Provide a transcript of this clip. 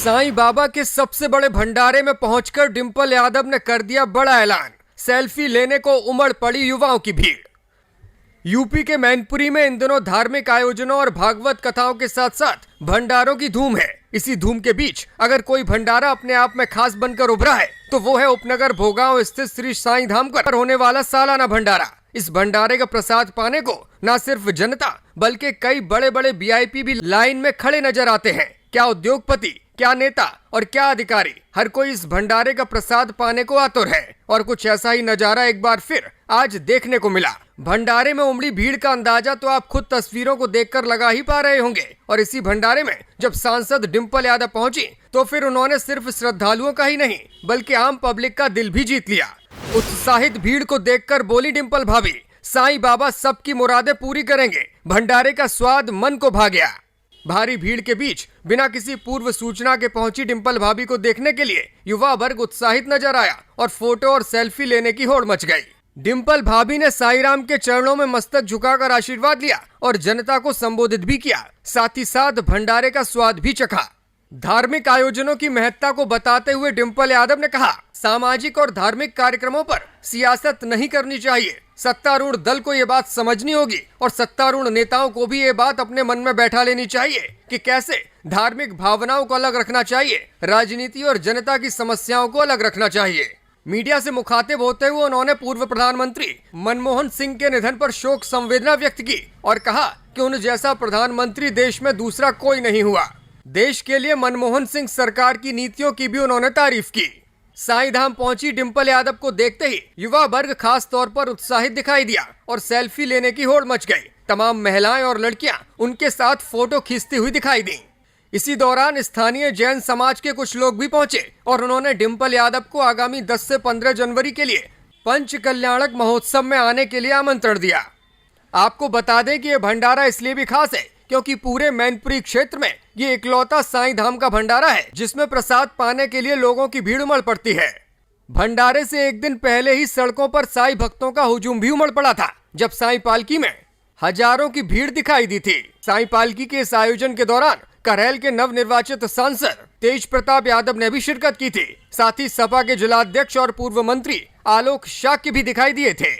साईं बाबा के सबसे बड़े भंडारे में पहुंचकर डिंपल यादव ने कर दिया बड़ा ऐलान। सेल्फी लेने को उमड़ पड़ी युवाओं की भीड़। यूपी के मैनपुरी में इन दिनों धार्मिक आयोजनों और भागवत कथाओं के साथ साथ भंडारों की धूम है। इसी धूम के बीच अगर कोई भंडारा अपने आप में खास बनकर उभरा है तो वो है उपनगर भोगांव स्थित श्री साईं धाम पर होने वाला सालाना भंडारा। इस भंडारे का प्रसाद पाने को न सिर्फ जनता बल्कि कई बड़े बड़े वीआईपी भी लाइन में खड़े नजर आते हैं। क्या उद्योगपति, क्या नेता और क्या अधिकारी, हर कोई इस भंडारे का प्रसाद पाने को आतुर है। और कुछ ऐसा ही नजारा एक बार फिर आज देखने को मिला। भंडारे में उमड़ी भीड़ का अंदाजा तो आप खुद तस्वीरों को देखकर लगा ही पा रहे होंगे। और इसी भंडारे में जब सांसद डिंपल यादव पहुंची तो फिर उन्होंने सिर्फ श्रद्धालुओं का ही नहीं बल्कि आम पब्लिक का दिल भी जीत लिया। उत्साहित भीड़ को देखकर बोली डिंपल भाभी, साईं बाबा सबकी मुरादें पूरी करेंगे। भंडारे का स्वाद मन को भा गया। भारी भीड़ के बीच बिना किसी पूर्व सूचना के पहुंची डिंपल भाभी को देखने के लिए युवा वर्ग उत्साहित नजर आया और फोटो और सेल्फी लेने की होड़ मच गई। डिंपल भाभी ने साईं के चरणों में मस्तक झुकाकर आशीर्वाद लिया और जनता को संबोधित भी किया। साथ ही साथ भंडारे का स्वाद भी चखा। धार्मिक आयोजनों की महत्ता को बताते हुए डिंपल यादव ने कहा, सामाजिक और धार्मिक कार्यक्रमों पर सियासत नहीं करनी चाहिए। सत्तारूढ़ दल को ये बात समझनी होगी और सत्तारूढ़ नेताओं को भी ये बात अपने मन में बैठा लेनी चाहिए कि कैसे धार्मिक भावनाओं को अलग रखना चाहिए, राजनीति और जनता की समस्याओं को अलग रखना चाहिए। मीडिया से मुखातिब होते हुए उन्होंने पूर्व प्रधानमंत्री मनमोहन सिंह के निधन पर शोक संवेदना व्यक्त की और कहा कि उन जैसा प्रधानमंत्री देश में दूसरा कोई नहीं हुआ। देश के लिए मनमोहन सिंह सरकार की नीतियों की भी उन्होंने तारीफ की। साईं धाम पहुंची डिंपल यादव को देखते ही युवा वर्ग खास तौर पर उत्साहित दिखाई दिया और सेल्फी लेने की होड़ मच गई। तमाम महिलाएं और लड़कियां उनके साथ फोटो खींचती हुई दिखाई दी। इसी दौरान स्थानीय जैन समाज के कुछ लोग भी पहुंचे और उन्होंने डिंपल यादव को आगामी 10 से 15 जनवरी के लिए पंच कल्याणक महोत्सव में आने के लिए आमंत्रण दिया। आपको बता दें कि यह भंडारा इसलिए भी खास है क्योंकि पूरे मैनपुरी क्षेत्र में ये इकलौता साईं धाम का भंडारा है जिसमें प्रसाद पाने के लिए लोगों की भीड़ उमड़ पड़ती है। भंडारे से एक दिन पहले ही सड़कों पर साईं भक्तों का हुजूम भी उमड़ पड़ा था, जब साईं पालकी में हजारों की भीड़ दिखाई दी थी। साईं पालकी के इस आयोजन के दौरान करहल के नवनिर्वाचित सांसद तेज प्रताप यादव ने भी शिरकत की थी। साथ ही सपा के जिलाध्यक्ष और पूर्व मंत्री आलोक शाक्य भी दिखाई दिए थे।